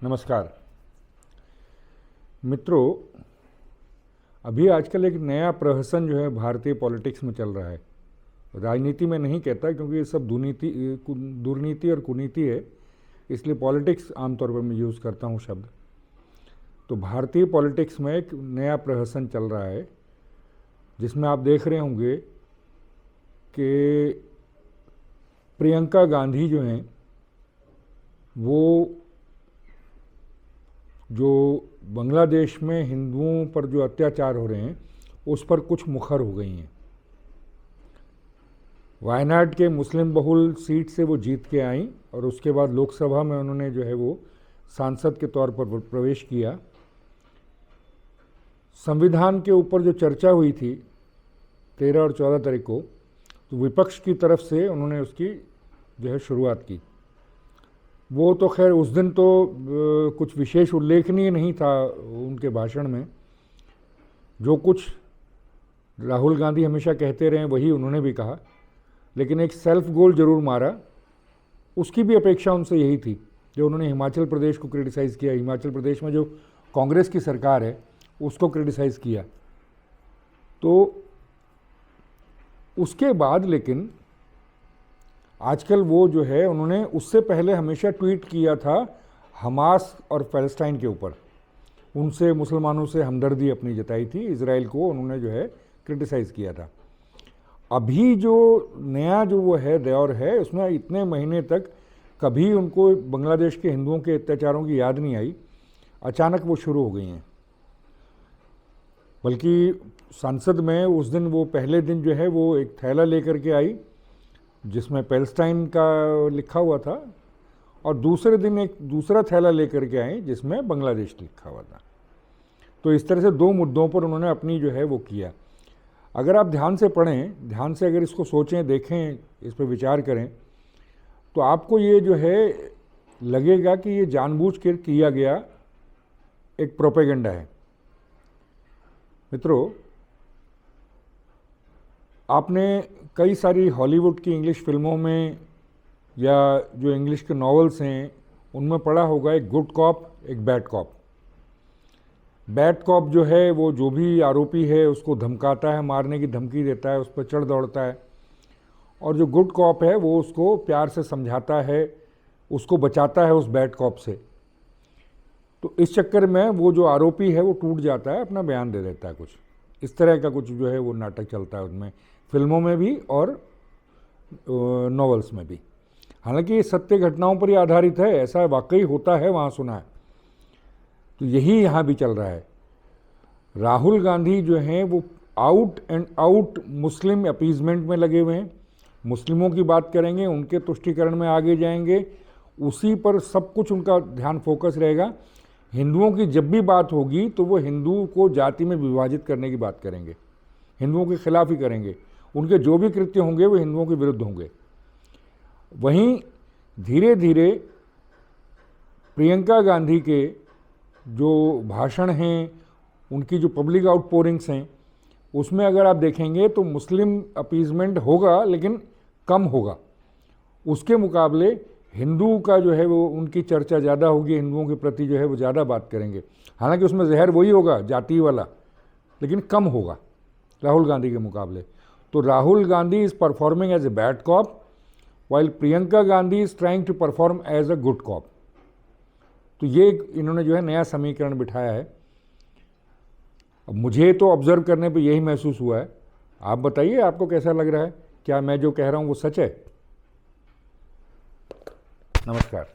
नमस्कार मित्रों, अभी आजकल एक नया प्रहसन जो है भारतीय पॉलिटिक्स में चल रहा है। राजनीति में नहीं कहता क्योंकि ये सब दुर्नीति और कुनीति है, इसलिए पॉलिटिक्स आमतौर पर मैं यूज़ करता हूँ शब्द। तो भारतीय पॉलिटिक्स में एक नया प्रहसन चल रहा है जिसमें आप देख रहे होंगे कि प्रियंका गांधी जो हैं वो जो बांग्लादेश में हिंदुओं पर जो अत्याचार हो रहे हैं उस पर कुछ मुखर हो गई हैं। वायनाड के मुस्लिम बहुल सीट से वो जीत के आई और उसके बाद लोकसभा में उन्होंने जो है वो सांसद के तौर पर प्रवेश किया। संविधान के ऊपर जो चर्चा हुई थी 13 और 14 तारीख को, तो विपक्ष की तरफ से उन्होंने उसकी जो है शुरुआत की। वो तो खैर उस दिन तो कुछ विशेष उल्लेखनीय नहीं था उनके भाषण में। जो कुछ राहुल गांधी हमेशा कहते रहे वही उन्होंने भी कहा, लेकिन एक सेल्फ गोल जरूर मारा। उसकी भी अपेक्षा उनसे यही थी जो उन्होंने हिमाचल प्रदेश को क्रिटिसाइज़ किया। हिमाचल प्रदेश में जो कांग्रेस की सरकार है उसको क्रिटिसाइज़ किया। तो उसके बाद लेकिन आजकल वो जो है उन्होंने उससे पहले हमेशा ट्वीट किया था हमास और फ़लस्तीन के ऊपर, उनसे मुसलमानों से हमदर्दी अपनी जताई थी। इजराइल को उन्होंने जो है क्रिटिसाइज़ किया था। अभी जो नया जो वो है दौर है उसमें इतने महीने तक कभी उनको बांग्लादेश के हिंदुओं के अत्याचारों की याद नहीं आई, अचानक वो शुरू हो गई हैं। बल्कि संसद में उस दिन वो पहले दिन जो है वो एक थैला लेकर के आई जिसमें पैलेस्टाइन का लिखा हुआ था, और दूसरे दिन एक दूसरा थैला लेकर के आए जिसमें बांग्लादेश लिखा हुआ था। तो इस तरह से दो मुद्दों पर उन्होंने अपनी जो है वो किया। अगर आप ध्यान से पढ़ें, ध्यान से अगर इसको सोचें, देखें, इस पर विचार करें, तो आपको ये जो है लगेगा कि ये जानबूझ कर किया गया एक प्रोपेगेंडा है। मित्रों, आपने कई सारी हॉलीवुड की इंग्लिश फिल्मों में या जो इंग्लिश के नॉवेल्स हैं उनमें पढ़ा होगा एक गुड कॉप एक बैड कॉप। बैड कॉप जो है वो जो भी आरोपी है उसको धमकाता है, मारने की धमकी देता है, उस पर चढ़ दौड़ता है, और जो गुड कॉप है वो उसको प्यार से समझाता है, उसको बचाता है उस बैड कॉप से। तो इस चक्कर में वो जो आरोपी है वो टूट जाता है, अपना बयान दे देता है। कुछ इस तरह का कुछ जो है वो नाटक चलता है उनमें, फिल्मों में भी और नॉवेल्स में भी। हालांकि ये सत्य घटनाओं पर ही आधारित है, ऐसा वाकई होता है, वहाँ सुना है। तो यही यहाँ भी चल रहा है। राहुल गांधी जो हैं वो out and out Muslim appeasement में लगे हुए हैं। मुस्लिमों की बात करेंगे, उनके तुष्टीकरण में आगे जाएंगे, उसी पर सब कुछ उनका ध्यान फोकस रहेगा। हिंदुओं की जब भी बात होगी तो वो हिंदू को जाति में विभाजित करने की बात करेंगे, हिंदुओं के खिलाफ ही करेंगे। उनके जो भी कृत्य होंगे वो हिंदुओं के विरुद्ध होंगे। वहीं धीरे धीरे प्रियंका गांधी के जो भाषण हैं, उनकी जो पब्लिक आउटपोरिंग्स हैं, उसमें अगर आप देखेंगे तो मुस्लिम अपीजमेंट होगा लेकिन कम होगा। उसके मुकाबले हिंदू का जो है वो उनकी चर्चा ज़्यादा होगी, हिंदुओं के प्रति जो है वो ज़्यादा बात करेंगे। हालांकि उसमें जहर वही होगा, जाति वाला, लेकिन कम होगा राहुल गांधी के मुकाबले। तो Rahul Gandhi is performing as a bad cop while Priyanka Gandhi is trying to perform as a good cop. तो ये इन्होंने जो है नया समीकरण बिठाया है। अब मुझे तो ऑब्जर्व करने पे यही महसूस हुआ है। आप बताइए आपको कैसा लग रहा है? क्या मैं जो कह रहा हूँ वो सच है? नमस्कार।